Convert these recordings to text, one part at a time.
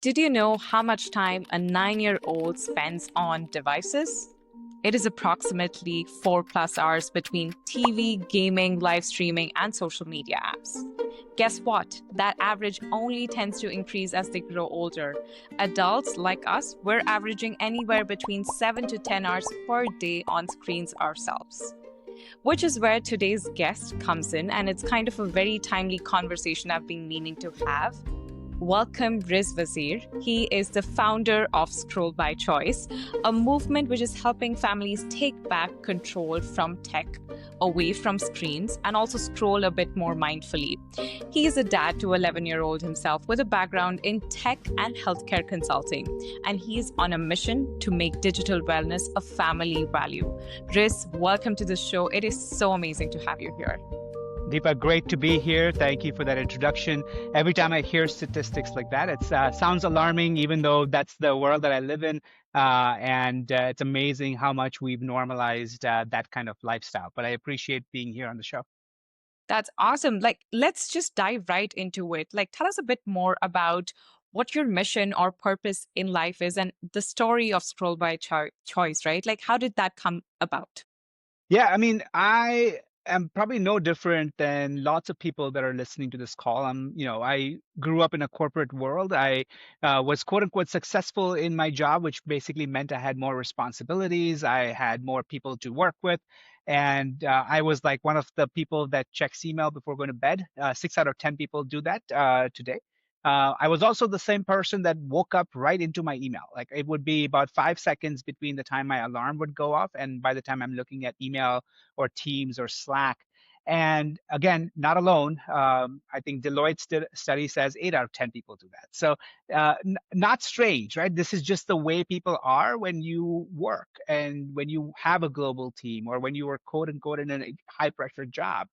Did you know how much time a 9-year-old spends on devices? It is approximately 4+ hours between TV, gaming, live streaming, and social media apps. Guess what? That average only tends to increase as they grow older. Adults like us, we're averaging anywhere between 7 to 10 hours per day on screens ourselves. Which is where today's guest comes in, and it's kind of a very timely conversation I've been meaning to have. Welcome, Riz Vazir. He is the founder of Scroll by Choice, a movement which is helping families take back control from tech, away from screens, and also scroll a bit more mindfully. He is a dad to an 11-year-old himself with a background in tech and healthcare consulting, and he's on a mission to make digital wellness a family value. Riz, welcome to the show. It is so amazing to have you here. Deepa, great to be here. Thank you for that introduction. Every time I hear statistics like that, it sounds alarming, even though that's the world that I live in. And it's amazing how much we've normalized that kind of lifestyle. But I appreciate being here on the show. That's awesome. Let's just dive right into it. Tell us a bit more about what your mission or purpose in life is and the story of Scroll by Choice, right? How did that come about? Yeah, I mean, I am probably no different than lots of people that are listening to this call. I grew up in a corporate world. I was quote unquote successful in my job, which basically meant I had more responsibilities. I had more people to work with. And I was like one of the people that checks email before going to bed. 6 out of 10 people do that today. I was also the same person that woke up right into my email. Like it would be about 5 seconds between the time my alarm would go off and by the time I'm looking at email or Teams or Slack. And again, not alone. I think Deloitte's study says 8 out of 10 people do that. So not strange, right? This is just the way people are when you work and when you have a global team or when you are quote unquote in a high pressure job.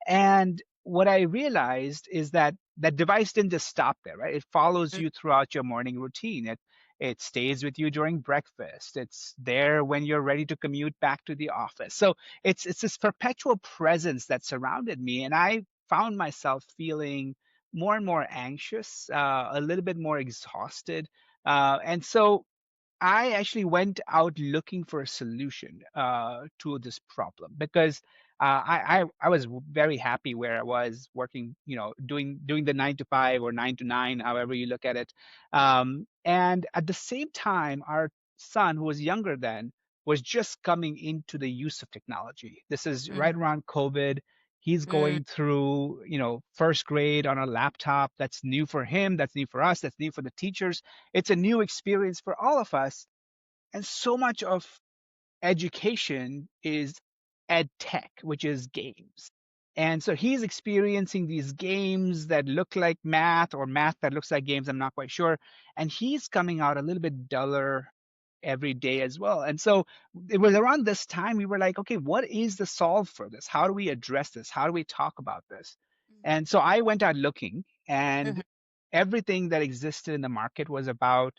And what I realized is that that device didn't just stop there, right? It follows you throughout your morning routine. It stays with you during breakfast. It's there when you're ready to commute back to the office. So it's this perpetual presence that surrounded me, and I found myself feeling more and more anxious, a little bit more exhausted, and so I actually went out looking for a solution to this problem because I was very happy where I was working, doing the 9 to 5 or 9 to 9, however you look at it. And at the same time, our son, who was younger then, was just coming into the use of technology. This is right Mm-hmm. around COVID. He's going through, first grade on a laptop. That's new for him. That's new for us. That's new for the teachers. It's a new experience for all of us. And so much of education is ed tech, which is games. And so he's experiencing these games that look like math or math that looks like games. I'm not quite sure. And he's coming out a little bit duller every day as well. And so it was around this time we were like, okay, what is the solve for this? How do we address this? How do we talk about this? And so I went out looking, Mm-hmm. and everything that existed in the market was about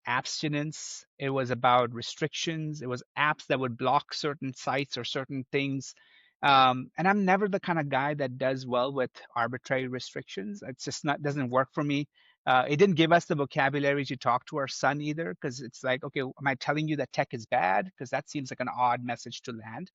abstinence. It was about restrictions. It was apps that would block certain sites or certain things. And I'm never the kind of guy that does well with arbitrary restrictions. It's just not doesn't work for me. It didn't give us the vocabulary to talk to our son either, because it's like, okay, am I telling you that tech is bad? Because that seems like an odd message to land.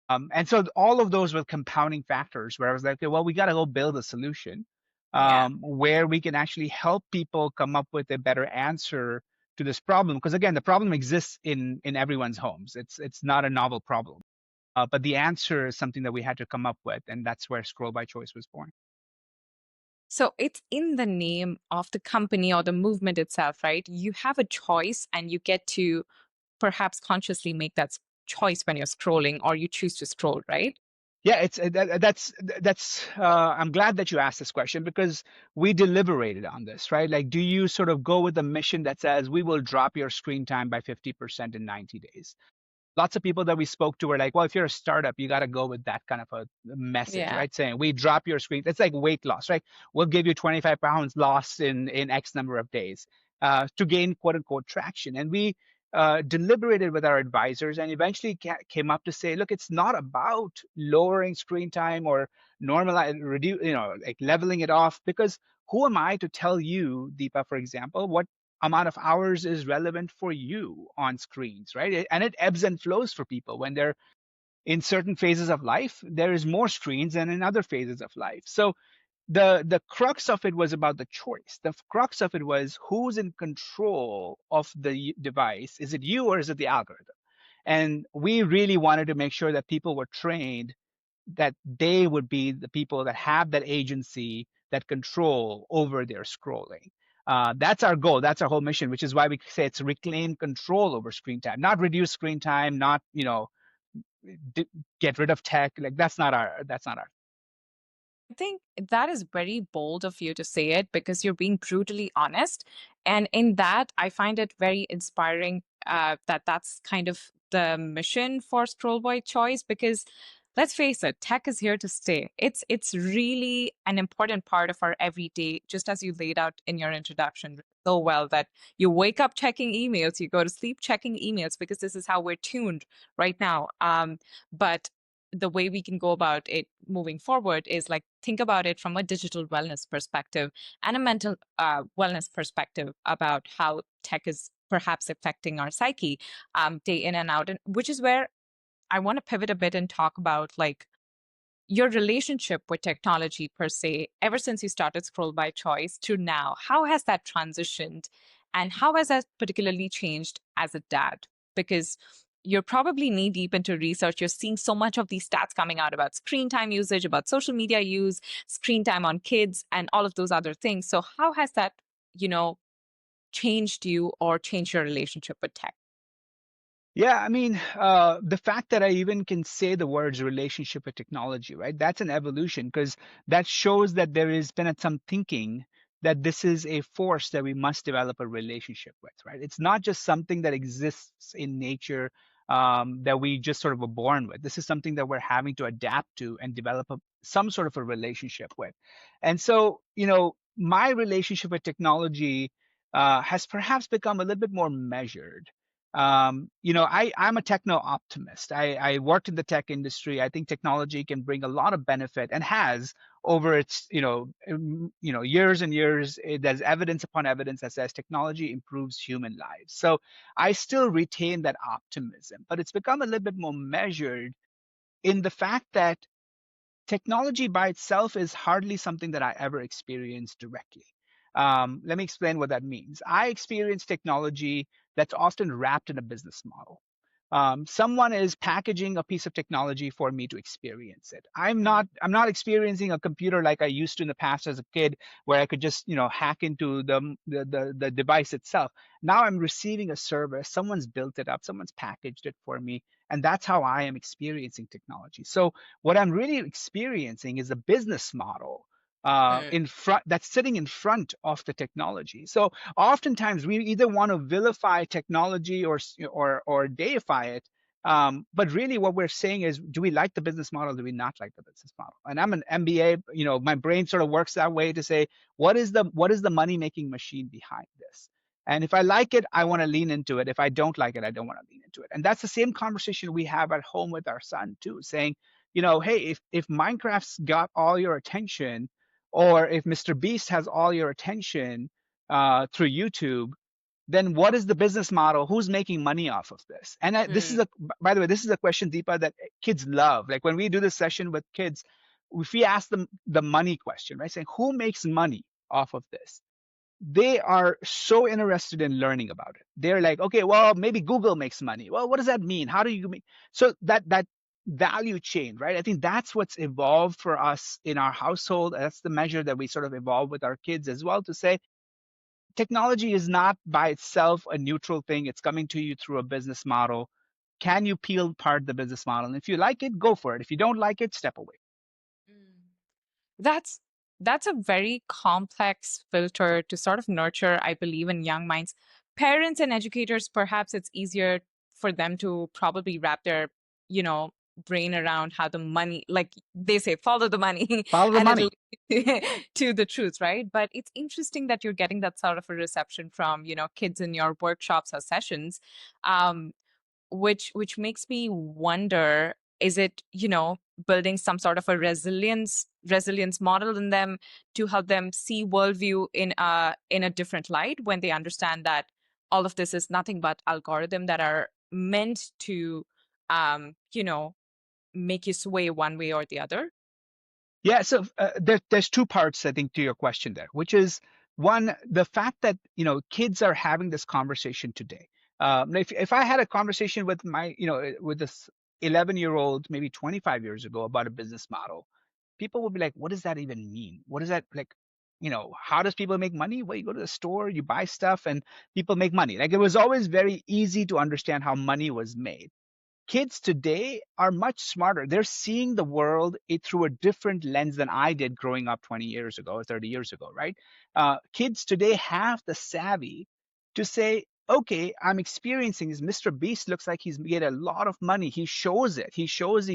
And so all of those were compounding factors where I was like, okay, well, we got to go build a solution Yeah. where we can actually help people come up with a better answer to this problem. Because again, the problem exists in everyone's homes. It's not a novel problem, but the answer is something that we had to come up with, and that's where Scroll by Choice was born. So it's in the name of the company or the movement itself, right? You have a choice and you get to perhaps consciously make that choice when you're scrolling or you choose to scroll, right? Yeah, it's that's. I'm glad that you asked this question because we deliberated on this, right? Like, do you sort of go with a mission that says we will drop your screen time by 50% in 90 days? Lots of people that we spoke to were like, well, if you're a startup, you got to go with that kind of a message, Yeah. right? Saying we drop your screen. It's like weight loss, right? We'll give you 25 pounds lost in X number of days to gain quote unquote traction. And we deliberated with our advisors and eventually came up to say, look, it's not about lowering screen time or normalize, reduce, like leveling it off, because who am I to tell you, Deepa, for example, what amount of hours is relevant for you on screens, right? And it ebbs and flows for people. When they're in certain phases of life, there is more screens than in other phases of life. So the crux of it was about the choice. The crux of it was who's in control of the device. Is it you or is it the algorithm? And we really wanted to make sure that people were trained that they would be the people that have that agency, that control over their scrolling. That's our goal. That's our whole mission, which is why we say it's reclaim control over screen time, not reduce screen time, not get rid of tech. Like that's not our. I think that is very bold of you to say it because you're being brutally honest. And in that, I find it very inspiring that that's kind of the mission for Scroll Boy Choice because let's face it, tech is here to stay. It's really an important part of our everyday, just as you laid out in your introduction so well, that you wake up checking emails, you go to sleep checking emails because this is how we're tuned right now. But the way we can go about it moving forward is like think about it from a digital wellness perspective and a mental wellness perspective about how tech is perhaps affecting our psyche day in and out, and which is where I want to pivot a bit and talk about like your relationship with technology per se, ever since you started Scroll by Choice to now. How has that transitioned and how has that particularly changed as a dad? Because you're probably knee deep into research. You're seeing so much of these stats coming out about screen time usage, about social media use, screen time on kids, and all of those other things. So, how has that, you know, changed you or changed your relationship with tech? Yeah, I mean, the fact that I even can say the words relationship with technology, right? That's an evolution because that shows that there has been some thinking that this is a force that we must develop a relationship with, right? It's not just something that exists in nature that we just sort of were born with. This is something that we're having to adapt to and develop some sort of a relationship with. And so, my relationship with technology has perhaps become a little bit more measured. I'm a techno optimist. I worked in the tech industry. I think technology can bring a lot of benefit and has over its years and years. There's evidence upon evidence that says technology improves human lives. So I still retain that optimism, but it's become a little bit more measured in the fact that technology by itself is hardly something that I ever experienced directly. Let me explain what that means. I experience technology that's often wrapped in a business model. Someone is packaging a piece of technology for me to experience it. I'm not experiencing a computer like I used to in the past as a kid, where I could just hack into the device itself. Now I'm receiving a service. Someone's built it up. Someone's packaged it for me, and that's how I am experiencing technology. So what I'm really experiencing is a business model Mm, in front that's sitting in front of the technology. So oftentimes we either want to vilify technology or deify it. But really, what we're saying is, do we like the business model? Do we not like the business model? And I'm an MBA. My brain sort of works that way to say, what is the money making machine behind this? And if I like it, I want to lean into it. If I don't like it, I don't want to lean into it. And that's the same conversation we have at home with our son too, saying, hey, if Minecraft's got all your attention, or if Mr. Beast has all your attention through YouTube, then what is the business model? Who's making money off of this? And this is mm, by the way, this is a question, Deepa, that kids love. Like when we do this session with kids, if we ask them the money question, right, saying who makes money off of this, they are so interested in learning about it. They're like, okay, well, maybe Google makes money. Well, what does that mean? How do you make so that value chain, right? I think that's what's evolved for us in our household. That's the measure that we sort of evolve with our kids as well, to say technology is not by itself a neutral thing. It's coming to you through a business model. Can you peel apart the business model? And if you like it, go for it. If you don't like it, step away. mm. That's that's a very complex filter to sort of nurture, I believe, in young minds. Parents and educators, perhaps it's easier for them to probably wrap their, you know, brain around how the money, like they say, follow the money Follow the and it'll money. lead to the truth, right? But it's interesting that you're getting that sort of a reception from, kids in your workshops or sessions. Um, which makes me wonder, is it building some sort of a resilience resilience model in them to help them see worldview in a different light when they understand that all of this is nothing but algorithm that are meant to you know, make you sway one way or the other. Yeah, so there's two parts, I think, to your question there, which is one, the fact that kids are having this conversation today. If I had a conversation with my with this 11-year-old maybe 25 years ago about a business model, people would be like, "What does that even mean? What is that like? How does people make money? Well, you go to the store, you buy stuff, and people make money." Like it was always very easy to understand how money was made. Kids today are much smarter. They're seeing the world through a different lens than I did growing up 20 years ago or 30 years ago, right? Kids today have the savvy to say, okay, I'm experiencing this. Mr. Beast looks like he's made a lot of money. He shows it. He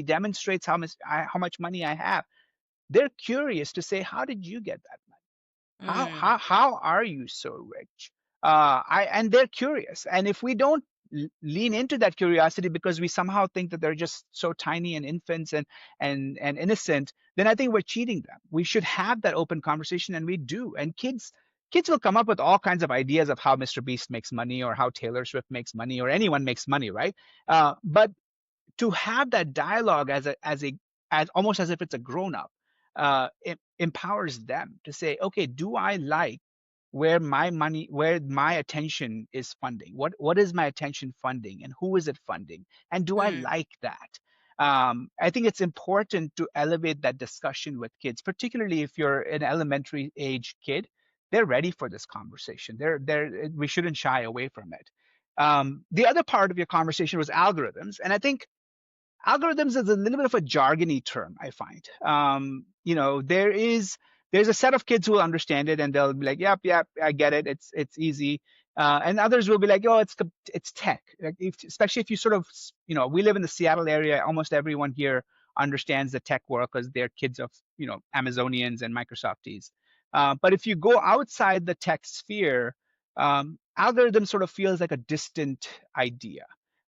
demonstrates how much money I have. They're curious to say, how did you get that? Mm, How are you so rich? And they're curious. And if we don't lean into that curiosity because we somehow think that they're just so tiny and infants and innocent, then I think we're cheating them. We should have that open conversation, and we do. And kids will come up with all kinds of ideas of how Mr. Beast makes money or how Taylor Swift makes money or anyone makes money, right? But to have that dialogue as almost as if it's a grown up, it empowers them to say, okay, do I like where my attention is funding? What is my attention funding, and who is it funding, and do I mm, like that? I think it's important to elevate that discussion with kids, particularly if you're an elementary age kid. They're ready for this conversation. We shouldn't shy away from it. The other part of your conversation was algorithms, and I think algorithms is a little bit of a jargony term, I find. There's a set of kids who will understand it and they'll be like, yep, yep, I get it. It's easy. And others will be like, oh, it's tech. Like especially if you sort of, we live in the Seattle area. Almost everyone here understands the tech world because they're kids of, Amazonians and Microsofties. But if you go outside the tech sphere, algorithm sort of feels like a distant idea.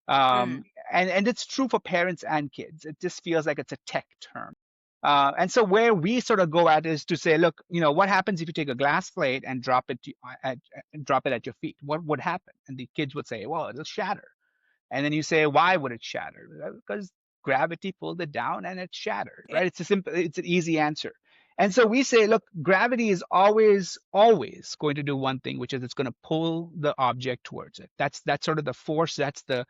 Um, mm, and it's true for parents and kids. It just feels like it's a tech term. And so where we sort of go at is to say, look, what happens if you take a glass plate and drop it at your feet? What would happen? And the kids would say, well, it'll shatter. And then you say, why would it shatter? Because gravity pulled it down and it shattered, eh, right? It's an easy answer. And so we say, look, gravity is always, always going to do one thing, which is it's going to pull the object towards it. That's sort of the force. That's the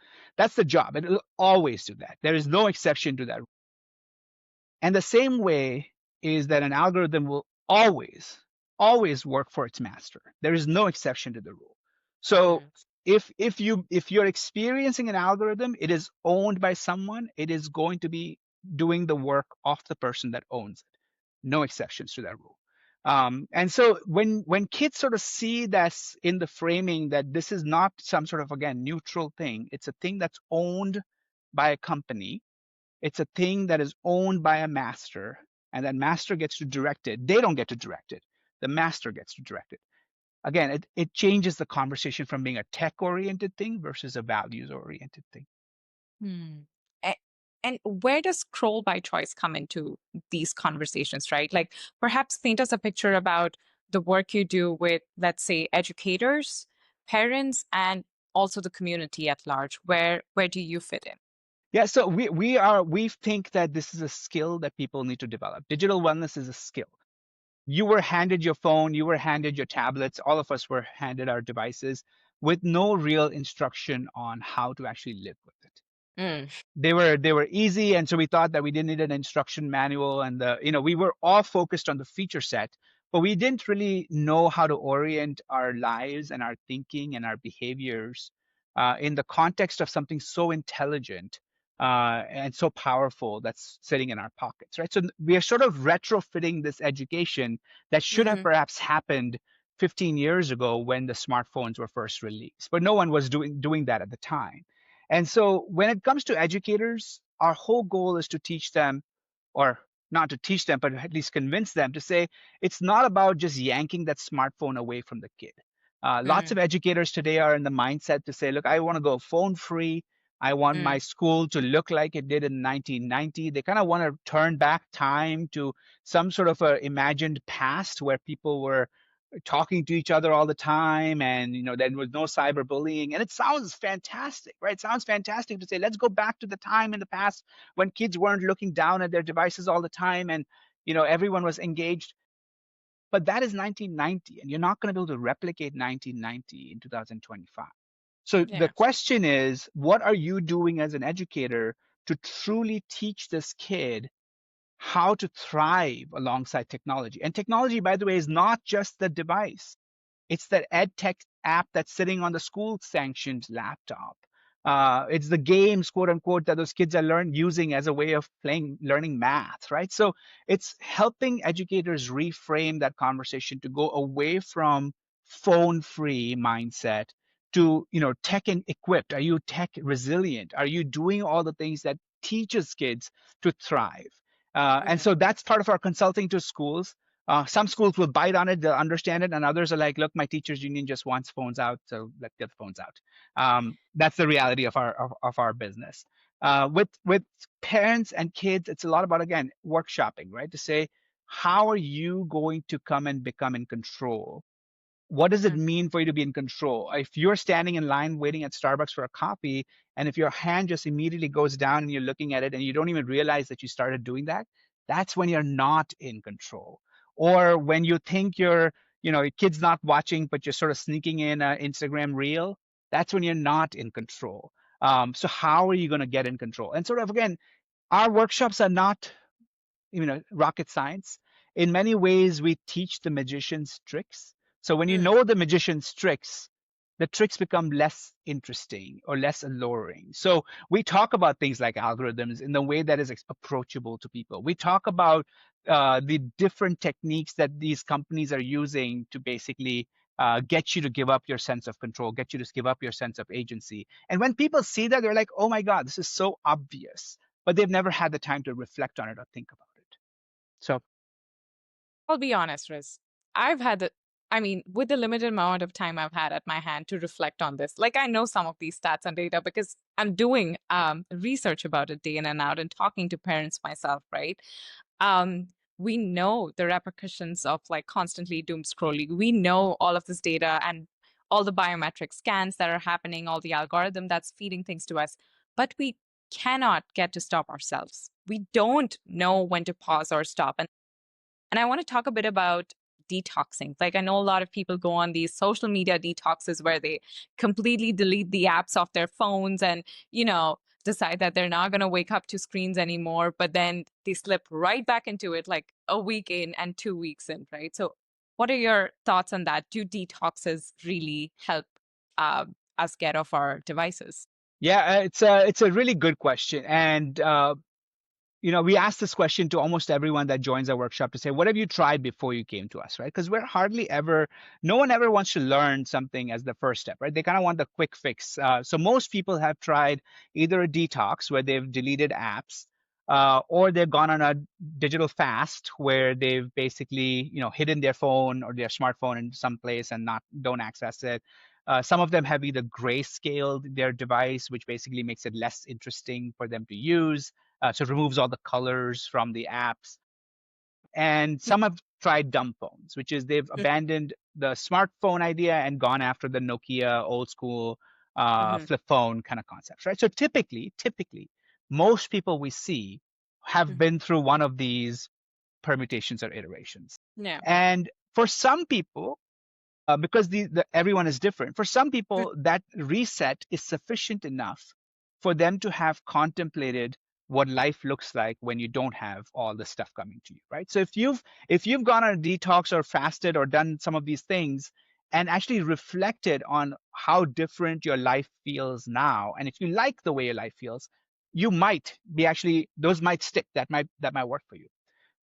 job. It'll always do that. There is no exception to that. And the same way is that an algorithm will always, always work for its master. There is no exception to the rule. So mm, if you're experiencing an algorithm, it is owned by someone, it is going to be doing the work of the person that owns it. No exceptions to that rule. And so when kids sort of see this in the framing that this is not some sort of, again, neutral thing, it's a thing that's owned by a company, it's a thing that is owned by a master, and that master gets to direct it. They don't get to direct it. The master gets to direct it. Again, it changes the conversation from being a tech-oriented thing versus a values-oriented thing. mm. A- And where does scroll by choice come into these conversations, right? Like perhaps paint us a picture about the work you do with, let's say, educators, parents, and also the community at large. Where do you fit in? Yeah, so we think that this is a skill that people need to develop. Digital wellness is a skill. You were handed your phone, you were handed your tablets, all of us were handed our devices with no real instruction on how to actually live with it. Mm, They were easy, and so we thought that we didn't need an instruction manual, and we were all focused on the feature set, but we didn't really know how to orient our lives and our thinking and our behaviors in the context of something so intelligent and so powerful that's sitting in our pockets, right? So we are sort of retrofitting this education that should have mm, perhaps happened 15 years ago when the smartphones were first released, but no one was doing that at the time. And so when it comes to educators, our whole goal is to teach them, or not to teach them, but at least convince them to say it's not about just yanking that smartphone away from the kid. Lots of mm, educators today are in the mindset to say, look, I want to go phone free. I want my Mm. school to look like it did in 1990. They kind of want to turn back time to some sort of a imagined past where people were talking to each other all the time, and there was no cyberbullying. And it sounds fantastic, right? It sounds fantastic to say, let's go back to the time in the past when kids weren't looking down at their devices all the time, and everyone was engaged. But that is 1990, and you're not going to be able to replicate 1990 in 2025. So the Yeah. question is, what are you doing as an educator to truly teach this kid how to thrive alongside technology? And technology, by the way, is not just the device. It's that ed tech app that's sitting on the school sanctioned laptop. It's the games, quote unquote, that those kids are using as a way of learning math, right? So it's helping educators reframe that conversation to go away from phone-free mindset to, tech equipped. Are you tech resilient? Are you doing all the things that teaches kids to thrive? And Yeah. so that's part of our consulting to schools. Some schools will bite on it, they'll understand it, and others are like, look, my teachers union just wants phones out, so let's get the phones out. That's the reality of our business. With parents and kids, it's a lot about, again, workshopping, right? To say, how are you going to come and become in control? What does it Mm. mean for you to be in control? If you're standing in line waiting at Starbucks for a coffee, and if your hand just immediately goes down and you're looking at it and you don't even realize that you started doing that, that's when you're not in control. Or when you think your kid's not watching, but you're sort of sneaking in an Instagram reel, that's when you're not in control. So how are you going to get in control? And sort of, again, our workshops are not rocket science. In many ways, we teach the magician's tricks. So when you Mm. know the magician's tricks, the tricks become less interesting or less alluring. So we talk about things like algorithms in the way that is approachable to people. We talk about the different techniques that these companies are using to basically get you to give up your sense of control, get you to give up your sense of agency. And when people see that, they're like, oh my God, this is so obvious, but they've never had the time to reflect on it or think about it. So I'll be honest, Riz. I've had the, I mean, with the limited amount of time I've had at my hand to reflect on this, like I know some of these stats and data because I'm doing research about it day in and out and talking to parents myself, right? Um, we know the repercussions of like constantly doom scrolling. We know all of this data and all the biometric scans that are happening, all the algorithm that's feeding things to us, but we cannot get to stop ourselves. We don't know when to pause or stop. And I want to talk a bit about detoxing. Like, I know a lot of people go on these social media detoxes where they completely delete the apps off their phones and, decide that they're not going to wake up to screens anymore. But then they slip right back into it like a week in and 2 weeks in, right? So, what are your thoughts on that? Do detoxes really help uh, us get off our devices? yeah, it's a really good question, and we ask this question to almost everyone that joins our workshop to say, what have you tried before you came to us, right? Because we're hardly ever, no one ever wants to learn something as the first step, right? They kind of want the quick fix. So most people have tried either a detox where they've deleted apps, or they've gone on a digital fast where they've basically, hidden their phone or their smartphone in some place and not don't access it. Some of them have either grayscaled their device, which basically makes it less interesting for them to use, so it removes all the colors from the apps. And some have tried dumb phones, which is they've abandoned the smartphone idea and gone after the Nokia old school Mm-hmm. flip phone kind of concepts, right? So typically, most people we see have been through one of these permutations or iterations. Yeah. And for some people, because everyone is different. For some people, that reset is sufficient enough for them to have contemplated what life looks like when you don't have all the stuff coming to you, right? So if you've gone on a detox or fasted or done some of these things and actually reflected on how different your life feels now, and if you like the way your life feels, you might be actually those might stick. That might work for you.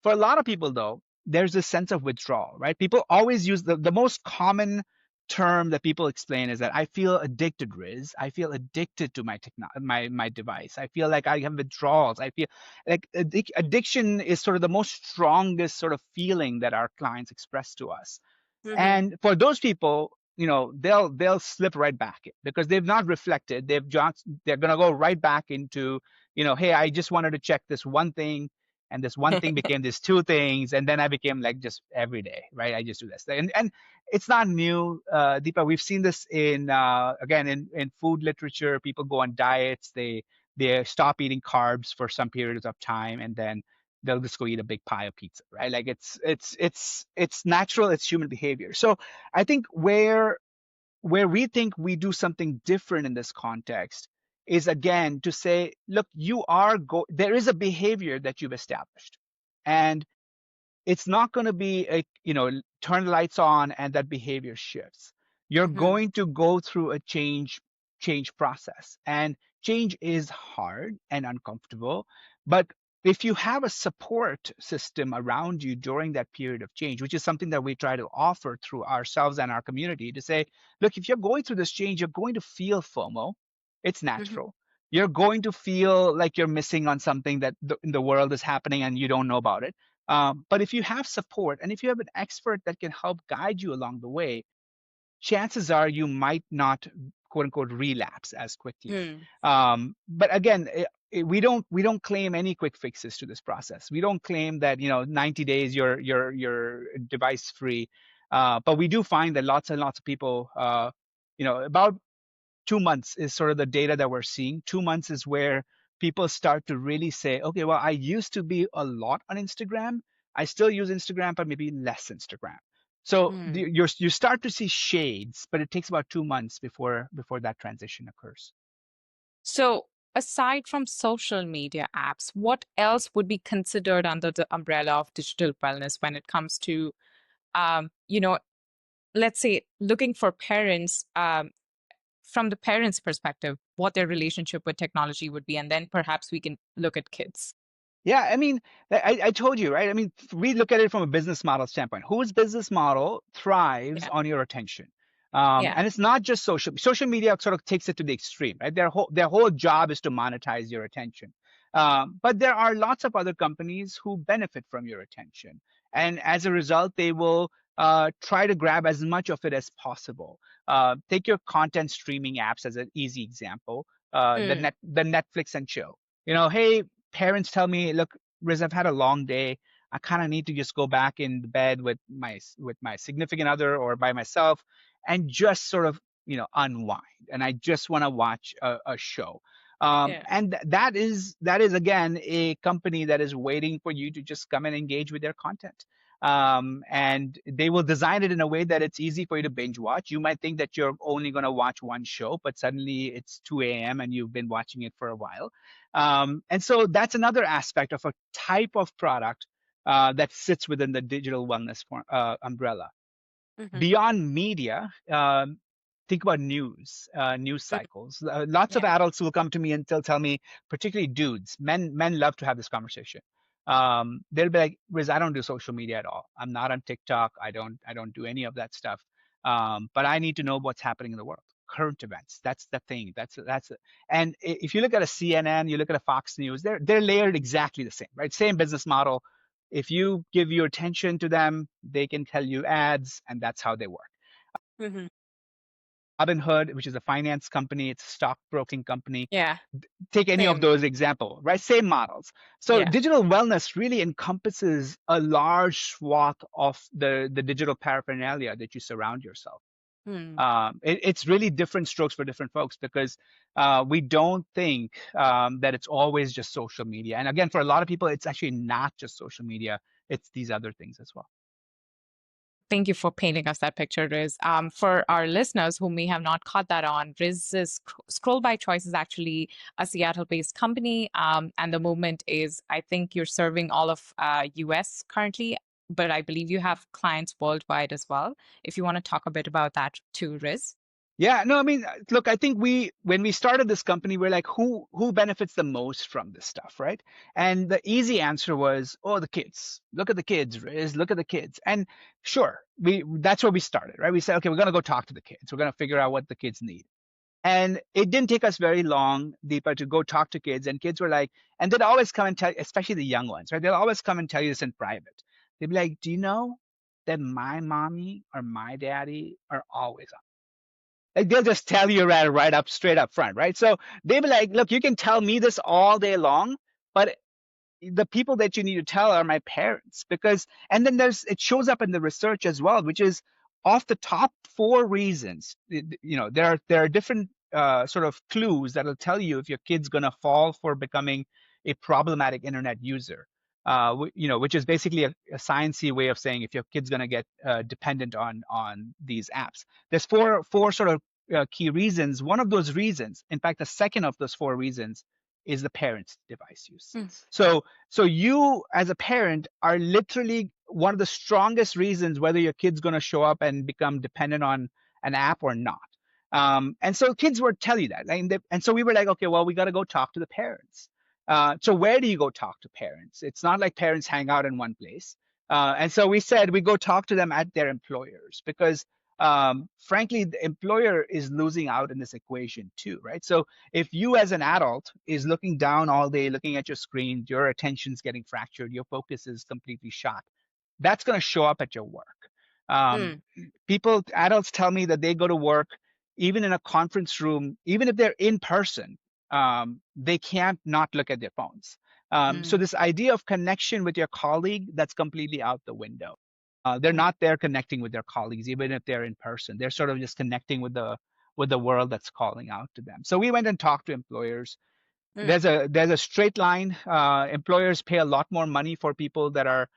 For a lot of people, though, there's a sense of withdrawal, right? People always use the most common term that people explain is that I feel addicted, Riz. I feel addicted to my device. I feel like I have withdrawals. I feel like addiction is sort of the most strongest sort of feeling that our clients express to us. Mm-hmm. And for those people, they'll slip right back in because they've not reflected. They're going to go right back into, hey, I just wanted to check this one thing, and this one thing became these two things, and then I became like just every day, right? I just do this, and it's not new, Deepa. We've seen this in again in food literature. People go on diets, they stop eating carbs for some periods of time, and then they'll just go eat a big pie of pizza, right? Like it's natural, it's human behavior. So I think where we think we do something different in this context is again to say, look, there is a behavior that you've established, and it's not going to be a turn the lights on and that behavior shifts. You're Mhm. going to go through a change process, and change is hard and uncomfortable. But if you have a support system around you during that period of change, which is something that we try to offer through ourselves and our community, to say, look, if you're going through this change, you're going to feel FOMO. It's Mhm. natural. You're going to feel like you're missing on something that in the world is happening and you don't know about it. But if you have support and if you have an expert that can help guide you along the way, chances are you might not, quote unquote, relapse as quickly. Hmm. But again, we don't claim any quick fixes to this process. We don't claim that 90 days you're device free. But we do find that lots and lots of people, about 2 months is sort of the data that we're seeing. 2 months is where people start to really say, okay, well, I used to be a lot on Instagram. I still use Instagram, but maybe less Instagram. So Hmm. you start to see shades, but it takes about 2 months before that transition occurs. So, aside from social media apps, what else would be considered under the umbrella of digital wellness when it comes to, um, you know, let's say looking for parents, from the parents' perspective, what their relationship with technology would be, and then perhaps we can look at kids. Yeah, I mean, I told you, right? I mean, we look at it from a business model standpoint. Whose business model thrives Yeah. on your attention? Yeah. And it's not just social media sort of takes it to the extreme, right? Their whole job is to monetize your attention. But there are lots of other companies who benefit from your attention, and as a result, they will try to grab as much of it as possible. Take your content streaming apps as an easy example. Mm. The Netflix and chill. Hey, parents tell me, look, Riz, I've had a long day. I kind of need to just go back in the bed with my significant other or by myself and just sort of unwind. And I just want to watch a show. Yeah. And that is again a company that is waiting for you to just come and engage with their content. And they will design it in a way that it's easy for you to binge watch. You might think that you're only going to watch one show, but suddenly it's 2 a.m. and you've been watching it for a while. And so that's another aspect of a type of product that sits within the digital wellness umbrella. Hmm. Beyond media, think about news Hmm. cycles. Lots of Yeah. adults will come to me and they'll tell me, particularly dudes, men love to have this conversation. They'll be like, Riz, I don't do social media at all. I'm not on TikTok. I don't do any of that stuff. But I need to know what's happening in the world. Current events. That's the thing. That's it. And if you look at a CNN, you look at a Fox News, they're layered exactly the same, right? Same business model. If you give your attention to them, they can tell you ads, and that's how they work. Hmm. Robinhood, which is a finance company, it's a stockbroking company. Yeah. Take any of Same. those example, right? Same models. So Yeah. digital wellness really encompasses a large swath of the digital paraphernalia that you surround yourself. Hmm. It's really different strokes for different folks because we don't think that it's always just social media. And again, for a lot of people, it's actually not just social media. It's these other things as well. Thank you for painting us that picture, Riz. For our listeners who may have not caught that on, Riz's Scroll by Choice is actually a Seattle-based company, and the movement is, I think, you're serving all of US currently, but I believe you have clients worldwide as well. If you want to talk a bit about that too, Riz. Yeah, no, I mean, look, I think when we started this company, we're like, who benefits the most from this stuff, right? And the easy answer was, oh, the kids. Look at the kids, Riz. Look at the kids. And sure, we that's where we started, right? We said, okay, we're gonna go talk to the kids. We're gonna figure out what the kids need. And it didn't take us very long, Deepa, to go talk to kids. And kids were like, and they'd always come and tell, especially the young ones, right? They'll always come and tell you this in private. They'd be like, do you know that my mommy or my daddy are always on? Like they'll just tell you right up, straight up front, right? So they'll be like, look, you can tell me this all day long, but the people that you need to tell are my parents. Because and then it shows up in the research as well, which is off the top four reasons. There are different sort of clues that'll tell you if your kid's going to fall for becoming a problematic internet user. Which is basically a sciencey way of saying if your kid's going to get dependent on these apps. There's four sort of key reasons. One of those reasons, in fact, the second of those four reasons, is the parent's device use. Mm, So you as a parent are literally one of the strongest reasons whether your kid's going to show up and become dependent on an app or not. And so kids would tell you that. And so we were like, okay, well, we got to go talk to the parents. So where do you go talk to parents? It's not like parents hang out in one place. And so we said we go talk to them at their employers because frankly, the employer is losing out in this equation too, right? So if you as an adult is looking down all day, looking at your screen, your attention's getting fractured, your focus is completely shot, that's going to show up at your work. Um, mm, adults tell me that they go to work, even in a conference room, even if they're in person, they can't not look at their phones. So mm, this idea of connection with your colleague, that's completely out the window. They're mm, not there connecting with their colleagues, even if they're in person. They're sort of just connecting with the world that's calling out to them. So we went and talked to employers. mm, There's a straight line. Employers pay a lot more money for people that are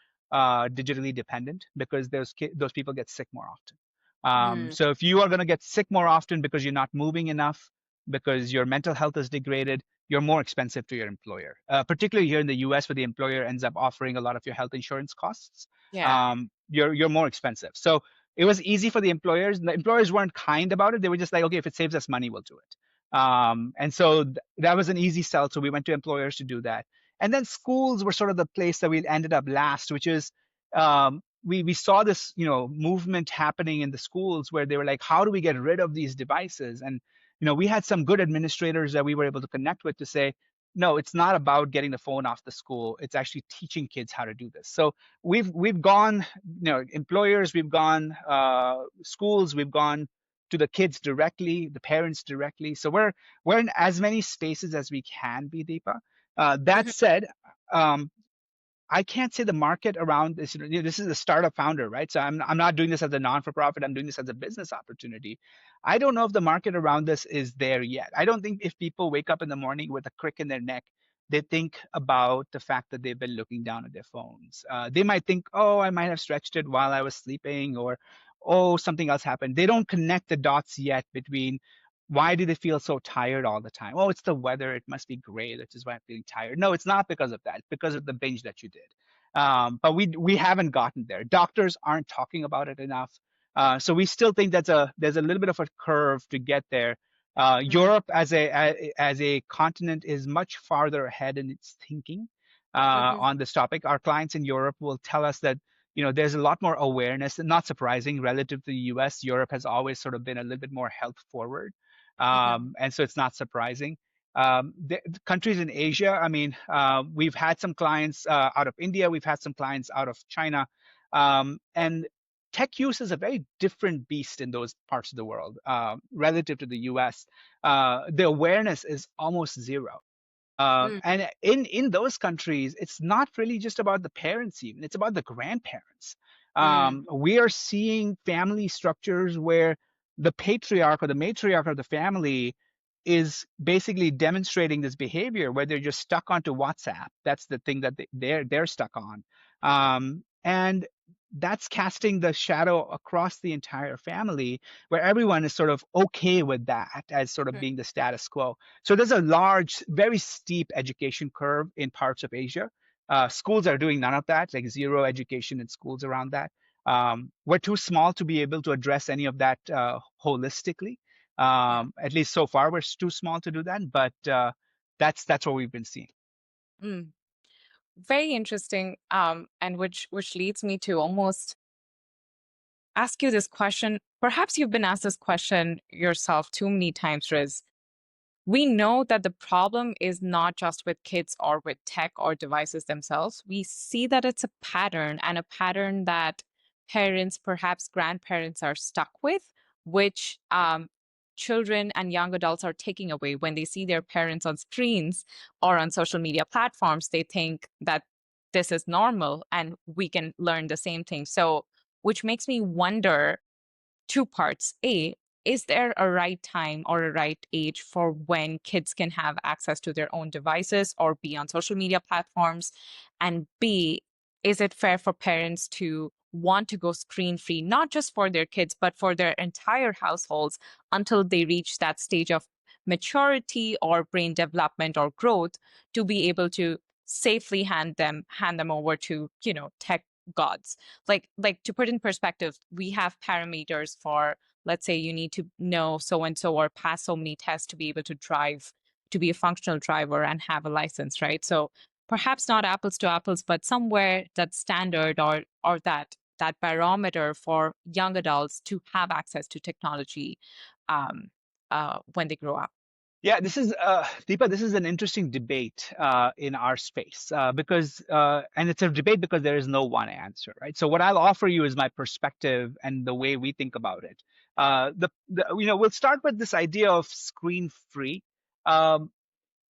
digitally dependent because those people get sick more often. mm, So if you are going to get sick more often because you're not moving enough, because your mental health is degraded, you're more expensive to your employer. Particularly here in the U.S., where the employer ends up offering a lot of your health insurance costs, yeah. you're more expensive. So it was easy for the employers. The employers weren't kind about it. They were just like, okay, if it saves us money, we'll do it. And so that was an easy sell. So we went to employers to do that. And then schools were sort of the place that we ended up last, which is we saw this movement happening in the schools where they were like, how do we get rid of these devices? And we had some good administrators that we were able to connect with to say, no, it's not about getting the phone off the school. It's actually teaching kids how to do this. So we've gone, employers, we've gone schools, we've gone to the kids directly, the parents directly. So we're in as many spaces as we can be, Deepa. That Mhm, said, um, I can't say the market around this. This is a startup founder, right? So I'm not doing this as a non-for-profit. I'm doing this as a business opportunity. I don't know if the market around this is there yet. I don't think if people wake up in the morning with a crick in their neck, they think about the fact that they've been looking down at their phones. They might think, oh, I might have stretched it while I was sleeping, or oh, something else happened. They don't connect the dots yet between why do they feel so tired all the time? Oh, it's the weather. It must be gray. That is why I'm feeling tired. No, it's not because of that. It's because of the binge that you did. But we haven't gotten there. Doctors aren't talking about it enough. So we still think there's a little bit of a curve to get there. mm, Europe as a continent is much farther ahead in its thinking mhm, on this topic. Our clients in Europe will tell us that there's a lot more awareness. Not surprising relative to the U.S. Europe has always sort of been a little bit more health forward, mhm, and so it's not surprising. The countries in Asia, I mean, we've had some clients out of India, we've had some clients out of China, and tech use is a very different beast in those parts of the world relative to the US. The awareness is almost zero. mm, And in those countries, it's not really just about the parents, even it's about the grandparents. mm, We are seeing family structures where the patriarch or the matriarch of the family is basically demonstrating this behavior where they're just stuck onto WhatsApp. That's the thing that they're stuck on, and that's casting the shadow across the entire family, where everyone is sort of okay with that as sort of mm, being the status quo. So there's a large, very steep education curve in parts of Asia. Schools are doing none of that, like zero education in schools around that. We're too small to be able to address any of that holistically. yeah. At least so far, we're too small to do that. But that's what we've been seeing. Mm. Very interesting. And which leads me to almost ask you this question. Perhaps you've been asked this question yourself too many times, Riz. We know that the problem is not just with kids or with tech or devices themselves. We see that it's a pattern and a pattern that parents, perhaps grandparents, are stuck with, which children and young adults are taking away when they see their parents on screens or on social media platforms. They think that this is normal and we can learn the same thing. So, which makes me wonder two parts. A, is there a right time or a right age for when kids can have access to their own devices or be on social media platforms? And B, is it fair for parents to want to go screen free, not just for their kids, but for their entire households until they reach that stage of maturity or brain development or growth to be able to safely hand them over to, tech gods? Like to put in perspective, we have parameters for, let's say you need to know so and so or pass so many tests to be able to drive, to be a functional driver and have a license, right? So perhaps not apples to apples, but somewhere that standard or that barometer for young adults to have access to technology um, when they grow up. Yeah, this is Deepa. This is an interesting debate in our space and it's a debate because there is no one answer, right? So what I'll offer you is my perspective and the way we think about it. We'll start with this idea of screen free. Um,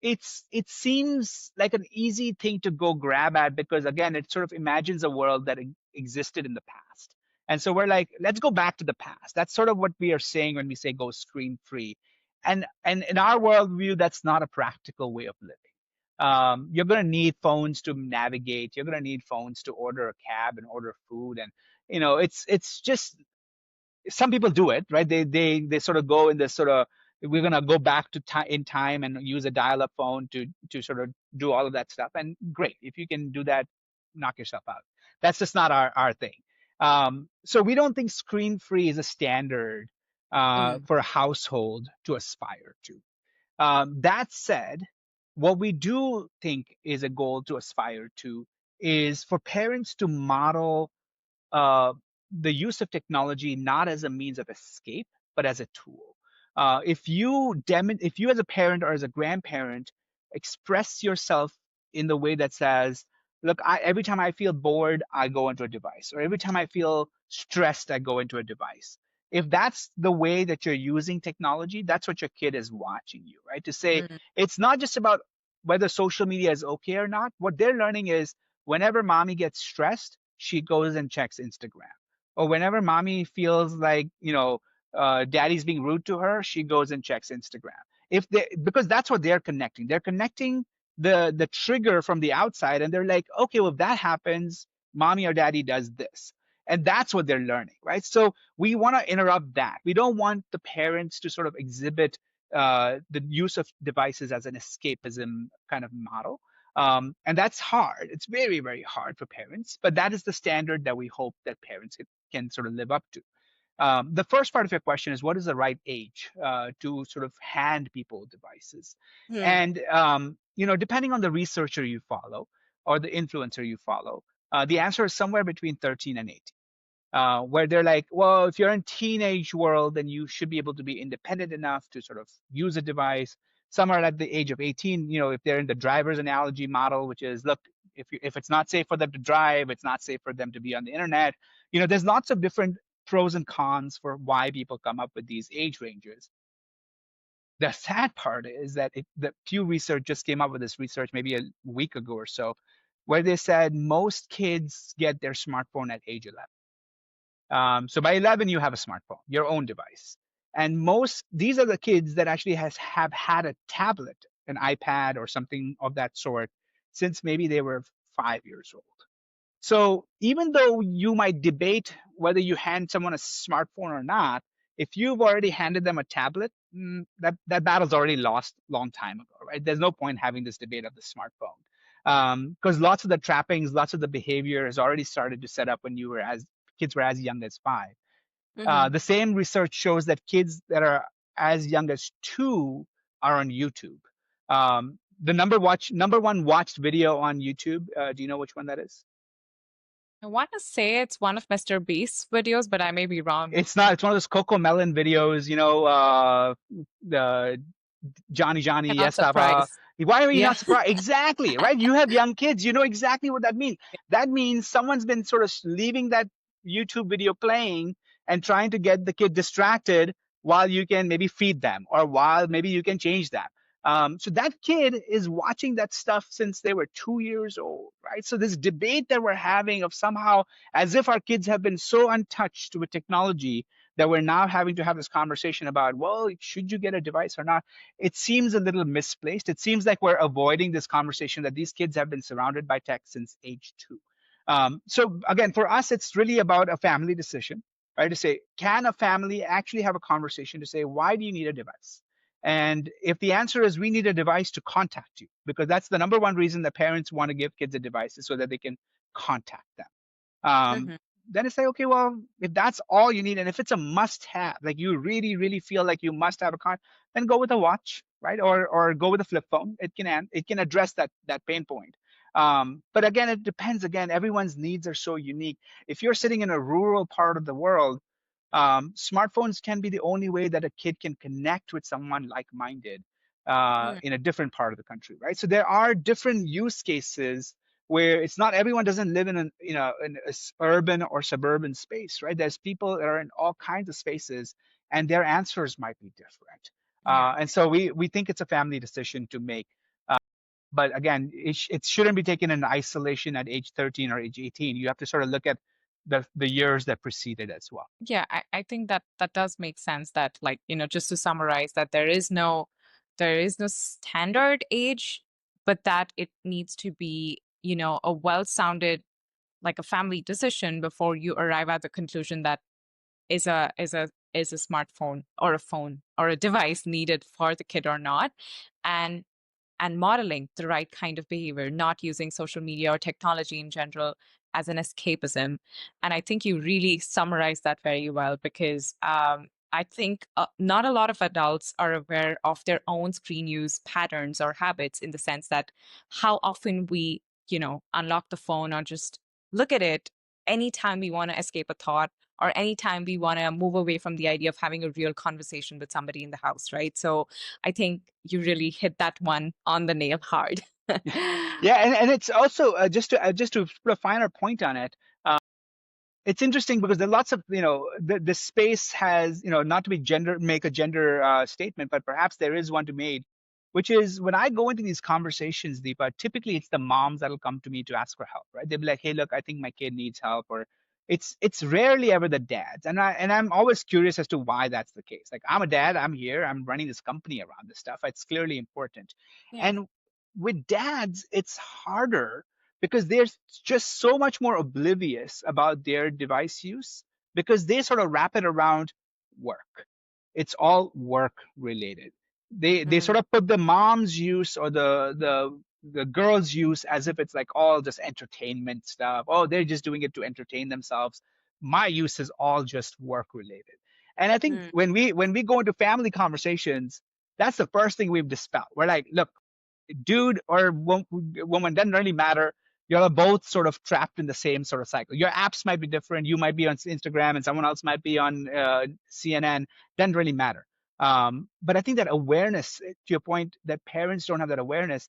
it seems like an easy thing to go grab at because again it sort of imagines a world that existed in the past, and so we're like, let's go back to the past. That's sort of what we are saying when we say go screen free, and in our worldview that's not a practical way of living. You're going to need phones to navigate, you're going to need phones to order a cab and order food, and it's just some people do it, right? They sort of go in this sort of, we're gonna go back to time in time and use a dial-up phone to sort of do all of that stuff. And great, if you can do that, knock yourself out. That's just not our thing. So we don't think screen free is a standard Mm, for a household to aspire to. That said, what we do think is a goal to aspire to is for parents to model uh, the use of technology not as a means of escape, but as a tool. If you as a parent or as a grandparent express yourself in the way that says, "Look, every time I feel bored, I go into a device," or every time I feel stressed, I go into a device. If that's the way that you're using technology, that's what your kid is watching you, right? To say mm, it's not just about whether social media is okay or not. What they're learning is whenever mommy gets stressed, she goes and checks Instagram. Or whenever mommy feels like, daddy's being rude to her, she goes and checks Instagram. Because that's what they're connecting. They're connecting the trigger from the outside, and they're like, okay, well, if that happens, mommy or daddy does this. And that's what they're learning, right? So we want to interrupt that. We don't want the parents to sort of exhibit the use of devices as an escapism kind of model. And that's hard. It's very, very hard for parents, but that is the standard that we hope that parents can sort of live up to. The first part of your question is what is the right age to sort of hand people devices? mm. And, depending on the researcher you follow or the influencer you follow, the answer is somewhere between 13 and 18, where they're like, well, if you're in teenage world, then you should be able to be independent enough to sort of use a device. Some are at the age of 18, if they're in the driver's analogy model, which is, look, if it's not safe for them to drive, it's not safe for them to be on the internet. There's lots of different pros and cons for why people come up with these age ranges. The sad part is that the Pew Research just came up with this research maybe a week ago or so, where they said most kids get their smartphone at age 11. So by 11, you have a smartphone, your own device. And these are the kids that actually have had a tablet, an iPad or something of that sort since maybe they were 5 years old. So even though you might debate whether you hand someone a smartphone or not, if you've already handed them a tablet, that battle's already lost a long time ago, right? There's no point having this debate of the smartphone because lots of the trappings, lots of the behavior has already started to set up when kids were as young as 5. Mhm. The same research shows that kids that are as young as 2 are on YouTube. The number one watched video on YouTube. Do you know which one that is? I want to say it's one of Mr. Beast's videos, but I may be wrong. It's not. It's one of those Coco Melon videos. The Johnny, I'm not yes, Papa. surprised. Why are you Yeah. not surprised? Exactly, right? You have young kids. You know exactly what that means. That means someone's been sort of leaving that YouTube video playing and trying to get the kid distracted while you can maybe feed them or while maybe you can change them. So that kid is watching that stuff since they were 2 years old, right? So this debate that we're having of somehow as if our kids have been so untouched with technology that we're now having to have this conversation about, well, should you get a device or not? It seems a little misplaced. It seems like we're avoiding this conversation that these kids have been surrounded by tech since age 2. So again, for us, it's really about a family decision, right? To say, can a family actually have a conversation to say, why do you need a device? And if the answer is we need a device to contact you, because that's the number one reason that parents want to give kids a device is so that they can contact them. um, Mhm. then it's like, okay, well, if that's all you need, and if it's a must-have, like you really, really feel like you must have a car, then go with a watch, right? Or go with a flip phone. It can address that pain point. But again, it depends. Again, everyone's needs are so unique. If you're sitting in a rural part of the world, smartphones can be the only way that a kid can connect with someone like-minded Mm. in a different part of the country, right? So there are different use cases where it's not everyone doesn't live in an in a urban or suburban space, right? There's people that are in all kinds of spaces, and their answers might be different. Yeah. And so we think it's a family decision to make. But again, it shouldn't be taken in isolation at age 13 or age 18. You have to sort of look at the years that preceded as well. Yeah, I think that that does make sense that, like, just to summarize, that there is no standard age, but that it needs to be, a well-sounded, like a family decision before you arrive at the conclusion that is a smartphone or a phone or a device needed for the kid or not. And modeling the right kind of behavior, not using social media or technology in general as an escapism. And I think you really summarized that very well, because I think not a lot of adults are aware of their own screen use patterns or habits, in the sense that how often we, unlock the phone or just look at it anytime we want to escape a thought, or anytime we want to move away from the idea of having a real conversation with somebody in the house, right? So I think you really hit that one on the nail hard. Yeah, and it's also just to put a finer point on it. It's interesting because there are lots of the space has not to be gender make a gender statement, but perhaps there is one to made, which is when I go into these conversations, Deepa, typically it's the moms that'll come to me to ask for help, right? They'll be like, hey, look, I think my kid needs help, or it's rarely ever the dads, and I'm always curious as to why that's the case. Like, I'm a dad, I'm here, I'm running this company around this stuff, it's clearly important. Yeah. And with dads it's harder because they're just so much more oblivious about their device use because they sort of wrap it around work. It's all work related. They Mm, sort of put the mom's use or the girls' use as if it's like all just entertainment stuff. Oh, they're just doing it to entertain themselves. My use is all just work related. And I think mm, when we go into family conversations, that's the first thing we've dispelled. We're like, look, dude or woman, doesn't really matter. You're both sort of trapped in the same sort of cycle. Your apps might be different. You might be on Instagram and someone else might be on CNN. Doesn't really matter. But I think that awareness, to your point, that parents don't have that awareness.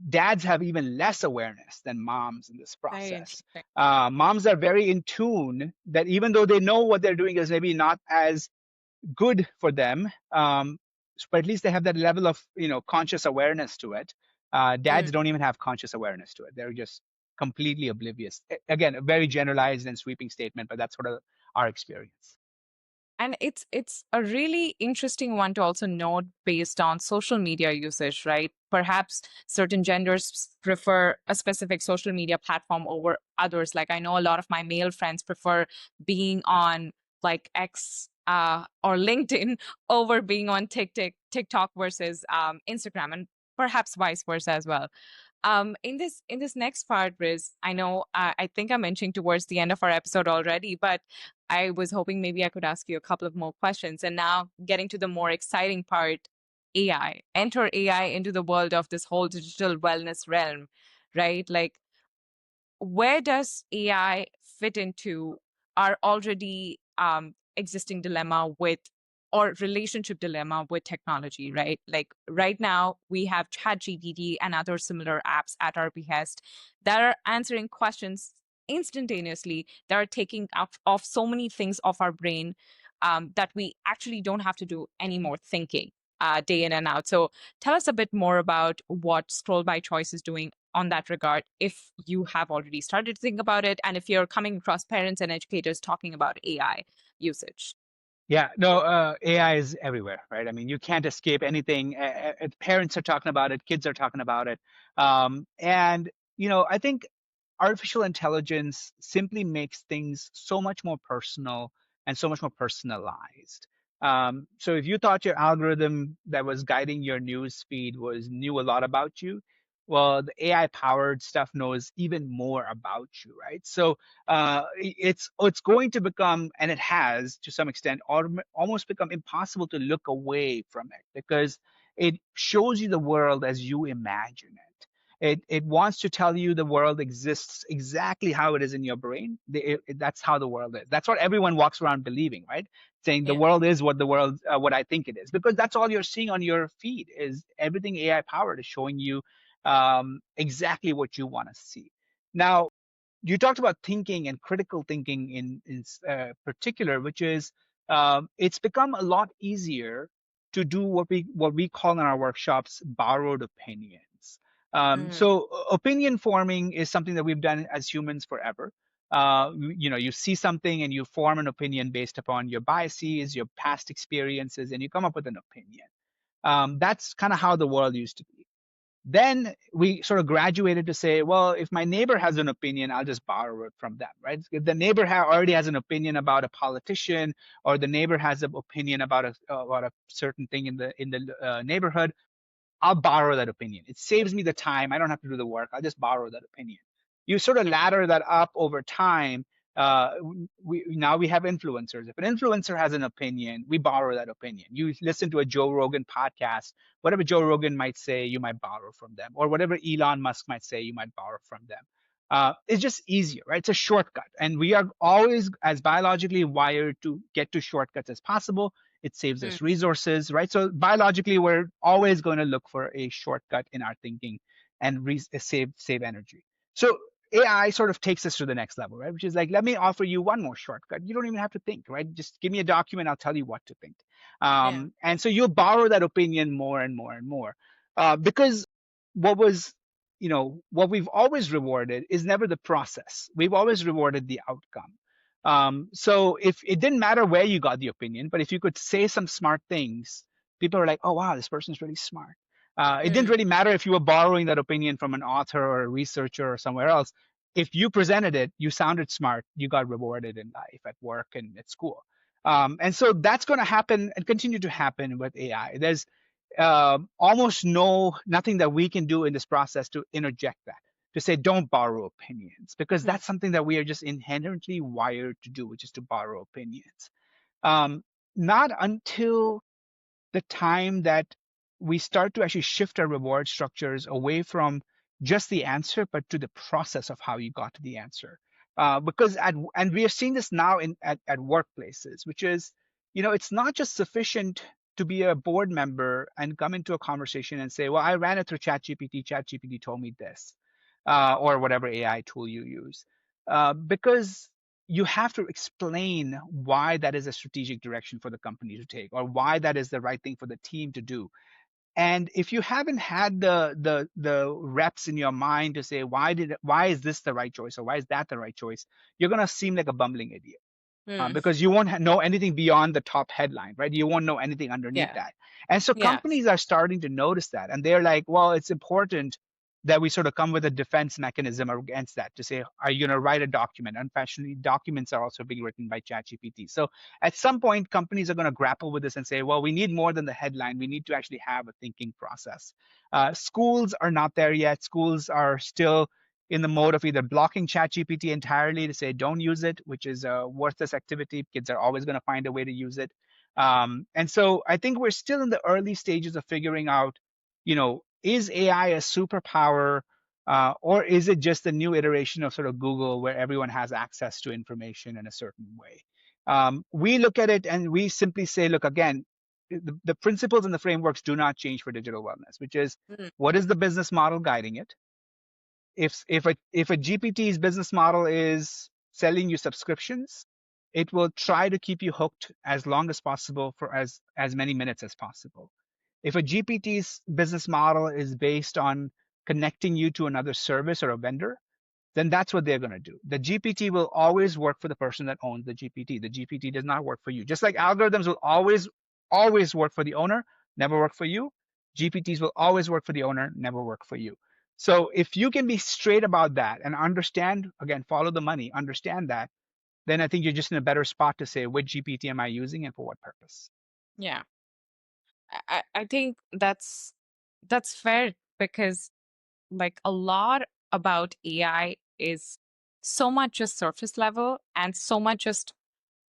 Dads have even less awareness than moms in this very process. interesting. Moms are very in tune that even though they know what they're doing is maybe not as good for them, but at least they have that level of conscious awareness to it. Dads Mm. don't even have conscious awareness to it. They're just completely oblivious. Again, a very generalized and sweeping statement, but that's sort of our experience. And it's a really interesting one to also note, based on social media usage, right? Perhaps certain genders prefer a specific social media platform over others. Like, I know a lot of my male friends prefer being on, like, X or LinkedIn over being on TikTok versus Instagram, and perhaps vice versa as well. In this next part, Riz, I know I think I'm inching towards the end of our episode already, but I was hoping maybe I could ask you a couple of more questions. And now, getting to the more exciting part, AI. Enter AI into the world of this whole digital wellness realm, right? Like, where does AI fit into our already existing dilemma with, or relationship dilemma with, technology, right? Like, right now, we have ChatGPT and other similar apps at our behest that are answering questions instantaneously, that are taking off so many things off our brain. that we actually don't have to do any more thinking day in and out. So tell us a bit more about what Scroll by Choice is doing on that regard, if you have already started to think about it, and if you're coming across parents and educators talking about AI usage. Yeah, no, AI is everywhere, right? I mean, you can't escape anything. Parents are talking about it, kids are talking about it. And, I think artificial intelligence simply makes things so much more personal and so much more personalized. So if you thought your algorithm that was guiding your news feed knew a lot about you, well, the AI powered stuff knows even more about you, right? So it's going to become, and it has to some extent almost become impossible to look away from it, because it shows you the world as you imagine it. It wants to tell you the world exists exactly how it is in your brain. That's how the world is. That's what everyone walks around believing, right? Saying the Yeah. world is what I think it is, because that's all you're seeing on your feed is everything AI powered is showing you exactly what you want to see. Now, you talked about thinking and critical thinking in particular, which is it's become a lot easier to do what we call in our workshops borrowed opinions. Mm, So opinion forming is something that we've done as humans forever. You see something and you form an opinion based upon your biases, your past experiences, and you come up with an opinion. That's kind of how the world used to be. Then we sort of graduated to say, well, if my neighbor has an opinion, I'll just borrow it from them, right? If the neighbor already has an opinion about a politician, or the neighbor has an opinion about a certain thing in the neighborhood, I'll borrow that opinion. It saves me the time. I don't have to do the work. I'll just borrow that opinion. You sort of ladder that up over time. Now we have influencers. If an influencer has an opinion, we borrow that opinion. You listen to a Joe Rogan podcast, whatever Joe Rogan might say, you might borrow from them, or whatever Elon Musk might say, you might borrow from them. It's just easier, right? It's a shortcut, and we are always as biologically wired to get to shortcuts as possible. It saves mm, us resources, right? So biologically, we're always going to look for a shortcut in our thinking and save energy. So AI sort of takes us to the next level, right? Which is like, let me offer you one more shortcut. You don't even have to think, right? Just give me a document, I'll tell you what to think. yeah. And so you'll borrow that opinion more and more and more, because what was what we've always rewarded is never the process. We've always rewarded the outcome. So if it didn't matter where you got the opinion, but if you could say some smart things, people are like, oh, wow, this person's really smart. It didn't Mm, really matter if you were borrowing that opinion from an author or a researcher or somewhere else. If you presented it, you sounded smart, you got rewarded in life, at work, and at school. And so that's going to happen and continue to happen with AI. There's almost nothing that we can do in this process to interject that, to say don't borrow opinions, because mm, that's something that we are just inherently wired to do, which is to borrow opinions. um, Not until the time that we start to actually shift our reward structures away from just the answer, but to the process of how you got to the answer. And we are seeing this now at workplaces, which is, it's not just sufficient to be a board member and come into a conversation and say, well, I ran it through ChatGPT. ChatGPT told me this, or whatever AI tool you use, because you have to explain why that is a strategic direction for the company to take, or why that is the right thing for the team to do. And if you haven't had the reps in your mind to say why is this the right choice, or why is that the right choice, you're going to seem like a bumbling idiot, mm, because you won't know anything beyond the top headline, right? You won't know anything underneath yeah. that. And so Yeah. companies are starting to notice that. And they're like, well, it's important that we sort of come with a defense mechanism against that, to say, are you going to write a document? Unfortunately, documents are also being written by ChatGPT. So at some point, companies are going to grapple with this and say, well, we need more than the headline. We need to actually have a thinking process. Schools are not there yet. Schools are still in the mode of either blocking ChatGPT entirely to say don't use it, which is a worthless activity. Kids are always going to find a way to use it. And so I think we're still in the early stages of figuring out, is AI a superpower, or is it just a new iteration of sort of Google where everyone has access to information in a certain way? We look at it and we simply say, look, again, the principles and the frameworks do not change for digital wellness, which is, Mm, what is the business model guiding it? If a GPT's business model is selling you subscriptions, it will try to keep you hooked as long as possible for as many minutes as possible. If a GPT's business model is based on connecting you to another service or a vendor, then that's what they're going to do. The GPT will always work for the person that owns the GPT. The GPT does not work for you. Just like algorithms will always work for the owner, never work for you, GPTs will always work for the owner, never work for you. So if you can be straight about that and understand, again, follow the money, understand that, then I think you're just in a better spot to say which GPT am I using and for what purpose. Yeah. I think that's fair because like a lot about AI is so much just surface level and so much just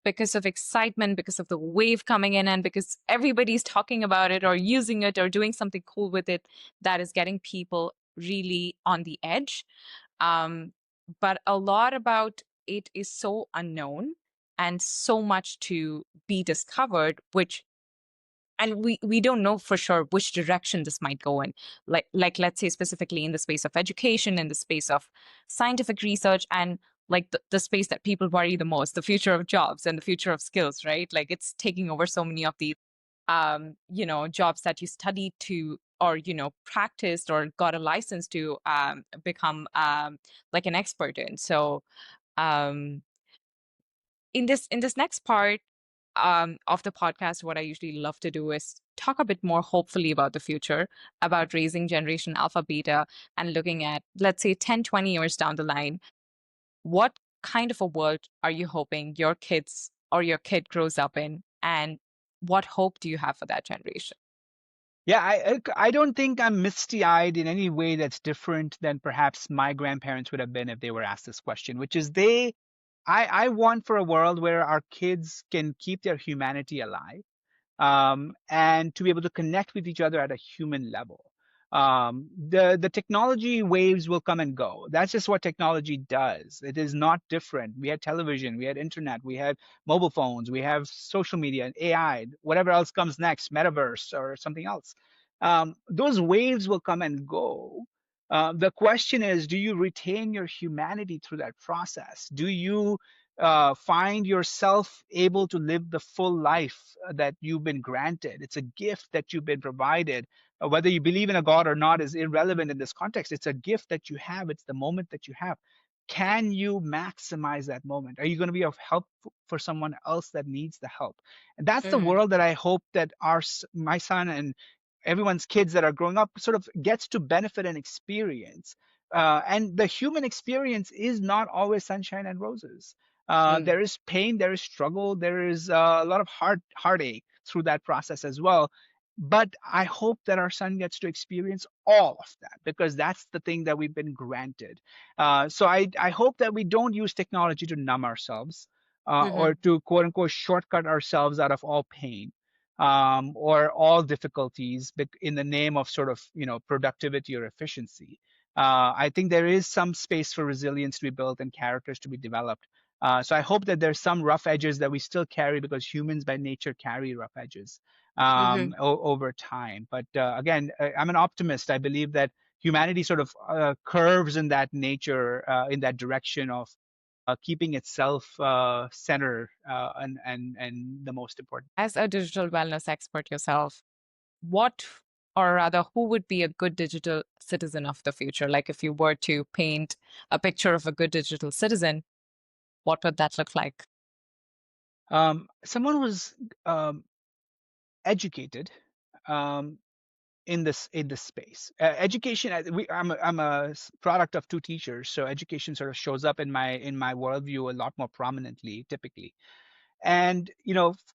because of excitement, because of the wave coming in, and because everybody's talking about it or using it or doing something cool with it that is getting people really on the edge. Um, but a lot about it is so unknown and so much to be discovered, which and we don't know for sure which direction this might go in, like let's say specifically in the space of education, in the space of scientific research, and like the space that people worry the most, the future of jobs and the future of skills, right? Like it's taking over so many of these jobs that you studied to or practiced or got a license to become like an expert in. So um in this next part of the podcast, what I usually love to do is talk a bit more hopefully about the future, about raising generation alpha beta and looking at, let's say, 10, 20 years down the line. What kind of a world are you hoping your kids or your kid grows up in? And what hope do you have for that generation? Yeah, I don't think I'm misty-eyed in any way that's different than perhaps my grandparents would have been if they were asked this question, which is I want for a world where our kids can keep their humanity alive, and to be able to connect with each other at a human level. The technology waves will come and go. That's just what technology does. It is not different. We had television, we had internet, we had mobile phones, we have social media and AI, whatever else comes next, metaverse or something else. Those waves will come and go. The question is, do you retain your humanity through that process? Do you find yourself able to live the full life that you've been granted? It's a gift that you've been provided. Whether you believe in a God or not is irrelevant in this context. It's a gift that you have, it's the moment that you have. Can you maximize that moment? Are you going to be of help for someone else that needs the help? And that's the Mm, world that I hope that my son and everyone's kids that are growing up sort of gets to benefit and experience. And the human experience is not always sunshine and roses. mm, There is pain, there is struggle, there is a lot of heartache through that process as well. But I hope that our son gets to experience all of that because that's the thing that we've been granted. So I hope that we don't use technology to numb ourselves, or mhm. to quote unquote shortcut ourselves out of all pain, or all difficulties in the name of sort of productivity or efficiency. I think there is some space for resilience to be built and characters to be developed. So I hope that there's some rough edges that we still carry because humans by nature carry rough edges, Mhm. over time. But again, I'm an optimist. I believe that humanity sort of curves in that nature, in that direction of keeping itself center, and the most important. As a digital wellness expert yourself, what or rather who would be a good digital citizen of the future? Like if you were to paint a picture of a good digital citizen, what would that look like? Someone was educated, um, in this space. Education, I'm a product of two teachers, so education sort of shows up in my worldview a lot more prominently, typically. And,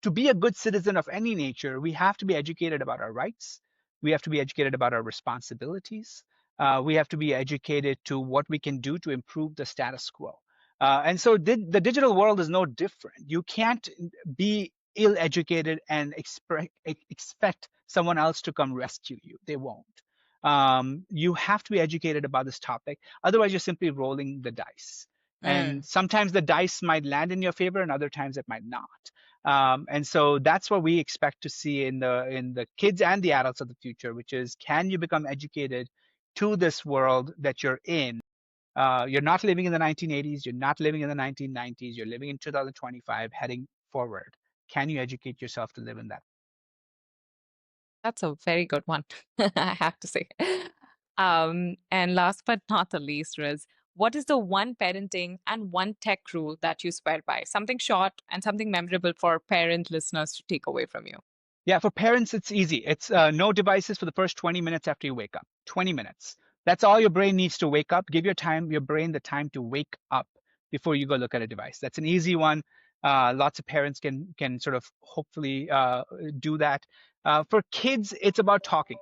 to be a good citizen of any nature, we have to be educated about our rights. We have to be educated about our responsibilities. We have to be educated to what we can do to improve the status quo. And so the digital world is no different. You can't be ill-educated and expect someone else to come rescue you. They won't. You have to be educated about this topic. Otherwise, you're simply rolling the dice, and Mm. sometimes the dice might land in your favor and other times it might not. And so that's what we expect to see in the kids and the adults of the future, which is, can you become educated to this world that you're in? You're not living in the 1980s. You're not living in the 1990s. You're living in 2025, heading forward. Can you educate yourself to live in that? That's a very good one, I have to say. And last but not the least, Riz, what is the one parenting and one tech rule that you swear by? Something short and something memorable for parent listeners to take away from you. Yeah, for parents, it's easy. It's no devices for the first 20 minutes after you wake up. 20 minutes. That's all your brain needs to wake up. Give your brain the time to wake up before you go look at a device. That's an easy one. Lots of parents can sort of hopefully do that. For kids, it's about talking.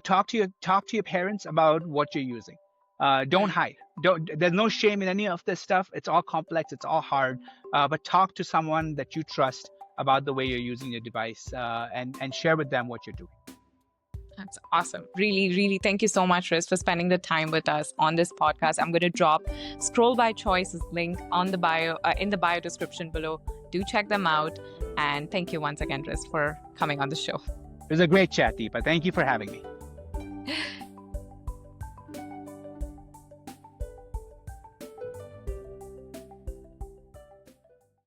Talk to your parents about what you're using. Don't Mm, hide. Don't. There's no shame in any of this stuff. It's all complex. It's all hard. But talk to someone that you trust about the way you're using your device, and share with them what you're doing. that's awesome. Really, really thank you so much, Riz, for spending the time with us on this podcast. I'm going to drop Scroll by Choice's link on the bio in the bio description below. Do check them out. And thank you once again, Riz, for coming on the show. It was a great chat, Deepa. Thank you for having me.